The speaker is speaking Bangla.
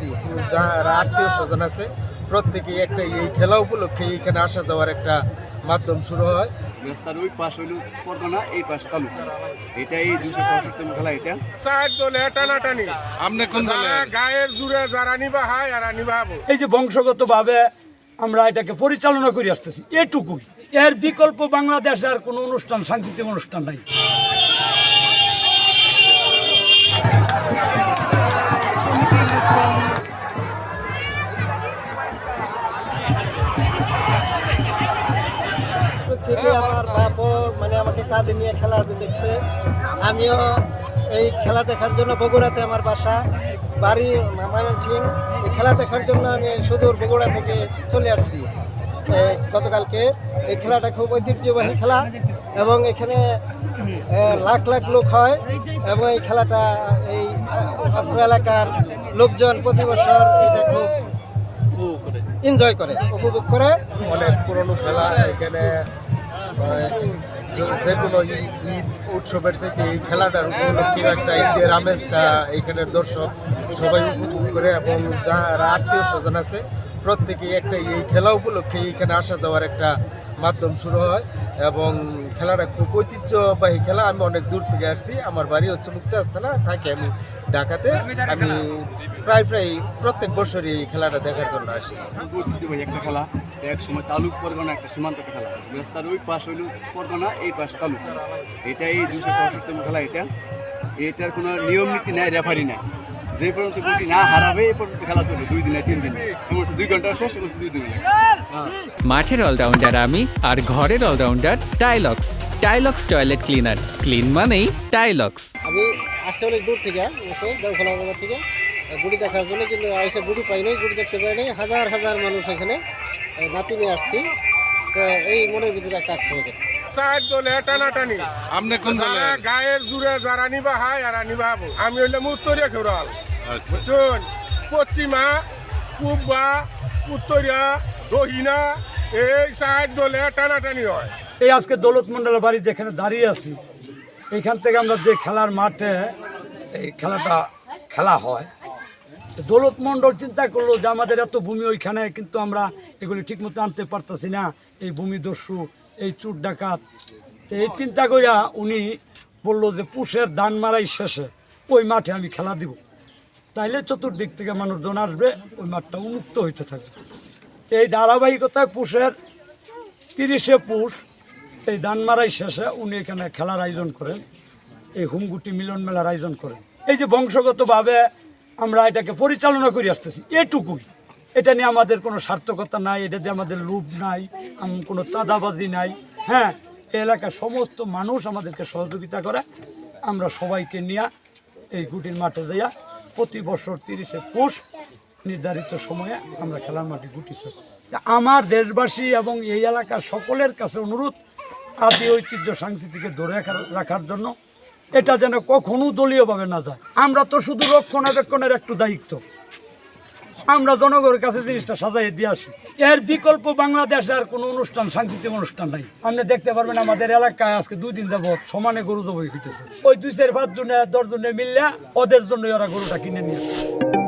আসছি। যারা আত্মীয় স্বজন আছে প্রত্যেকেই একটা এই খেলা উপলক্ষে এইখানে আসা যাওয়ার একটা মাধ্যম শুরু হয়। রাস্তার ওই পাশ হইল পরগনা, এই পাশ তালুক। এটাই 266তম খেলা। এটা চার দলে টানাটানি। আপনি কোন দলে? গায়ের জুড়ে যারা নিবা হয় আর নিবাবো। এই যে বংশগতভাবে আমরা এটাকে পরিচালনা করে আসতেছি, এটুকুই। এর বিকল্প বাংলাদেশে আর কোনো অনুষ্ঠান, সাংস্কৃতিক অনুষ্ঠান নাই। থেকে আমার বাপও মানে আমাকে কাঁধে নিয়ে খেলা দেখছে। আমিও এই খেলা দেখার জন্য বগুড়াতে আমার বাসা, বাড়ি ময়মনসিংহ। এই খেলা দেখার জন্য আমি সুদূর বগুড়া থেকে চলে আসছি গতকালকে। এই খেলাটা খুব ঐতিহ্যবাহী খেলা এবং এখানে লাখ লাখ লোক হয় এবং এই খেলাটা এই অত্র এলাকার লোকজন প্রতি বছর এটা খুব এনজয় করে, উপভোগ করে। অনেক পুরনো খেলা এখানে, যে কোনো ঈদ উৎসবের সাথে এই খেলাটার উপলক্ষে একটা ঈদের আমেজটা এখানের দর্শক সবাই উপভোগ করে এবং যারা আত্মীয় স্বজন আছে প্রত্যেকেই একটা এই খেলা উপলক্ষে এইখানে আসা যাওয়ার একটা মাধ্যম শুরু হয় এবং খেলাটা খুব ঐতিহ্যবাহী খেলা। আমি অনেক দূর থেকে আসছি, আমার বাড়ি হচ্ছে মুক্তাগাছা থানা, থাকি আমি ঢাকাতে। আমি প্রায় প্রত্যেক বছরই এই খেলাটা দেখার জন্য আসি। ঐতিহ্যবাহী একটা খেলা। এক সময় তালুক পরগনা একটা সীমান্ত খেলা। রাস্তার ওই পাশ হইল পরগনা, এই পাশ তালুক। এটাই 266তম খেলা। এটার কোনো নিয়ম নীতি নাই, রেফারি নাই। যে পর্যন্ত গুটি না হারাবে এই পর্যন্ত খেলা চলবে 2 দিন 3 দিন, এমন 2 ঘন্টা শেষ, এমন 2 দিন। মাঠের অলরাউন্ডার আমি, আর ঘরের allrounder Tylox. Tylox toilet cleaner, clean মানেই টাইলক্স। আমি আসছি অনেক দূর থেকে, অবশ্যই দেওখোলা বাজার থেকে গুড়ি দেখার জন্য, কিন্তু এসে গুড়ি পাই নাই, গুড়ি দেখতে পাই নাই। হাজার হাজার মানুষ এখানে নাতি নিয়ে আসছি, তো এই মনের ভিতরে একটা আগ্রহ। চার দলে টানাটানি। আপনি কোন দলে? গায়ের জুড়ে যারা নিবা হয় আর নিবাবো। আমি হইলাম উত্তরিয়া খেউরাল, বুঝছেন? পশ্চিমা, পূর্বা, উত্তরিয়া, দক্ষিণা, এই চার দলে টানাটানি হয়। এই আজকে দৌলত মন্ডলের বাড়ি যেখানে দাঁড়িয়ে আছি, এইখান থেকে আমরা যে খেলার মাঠে এই খেলাটা খেলা হয়, দৌলত মন্ডল চিন্তা করলো যে আমাদের এত ভূমি ওইখানে, কিন্তু আমরা এগুলি ঠিকমতো আনতে পারতেছি না, এই ভূমি দস্যু, এই চুর ডাকাত। তো এই চিন্তা করিয়া উনি বললো যে পুষের ধান মারাই শেষে ওই মাঠে আমি খেলা দিব, তাইলে চতুর্দিক থেকে মানুষজন আসবে, ওই মাঠটা উন্মুক্ত হইতে থাকবে। এই ধারাবাহিকতায় পুষের 30শে পুষ এই ধান মারাই শেষে উনি এখানে খেলার আয়োজন করেন, এই হুমগুটি মিলন মেলার আয়োজন করেন। এই যে বংশগতভাবে আমরা এটাকে পরিচালনা করে আসতেছি, এটুকুই। এটা নিয়ে আমাদের কোনো সার্থকতা নাই, এটা দিয়ে আমাদের লোভ নাই, কোনো চাঁদাবাজি নাই। হ্যাঁ, এই এলাকার সমস্ত মানুষ আমাদেরকে সহযোগিতা করে। আমরা সবাইকে নিয়ে এই গুটির মাঠে যাইয়া প্রতি বছর 30শে পৌষ নির্ধারিত সময়ে আমরা খেলার মাঠে গুটিছি। আমার দেশবাসী এবং এই এলাকার সকলের কাছে অনুরোধ, আদি ঐতিহ্য সংস্কৃতিকে ধরে রাখার জন্য, এটা যেন কখনো দলীয়ভাবে না যায়। আমরা তো শুধু রক্ষণাবেক্ষণের একটু দায়িত্ব, আমরা জনগণের কাছে জিনিসটা সাজাই দিয়ে আসি। এর বিকল্প বাংলাদেশে আর কোনো অনুষ্ঠান, সাংস্কৃতিক অনুষ্ঠান নাই। আপনি দেখতে পারবেন আমাদের এলাকায় আজকে 2 দিন যাবত সমানে গরু জবাই হইতেছে। ওই 2-4-5 জনে 10 জনে মিললে ওদের জন্য ওরা গরুটা কিনে নিয়ে আসে।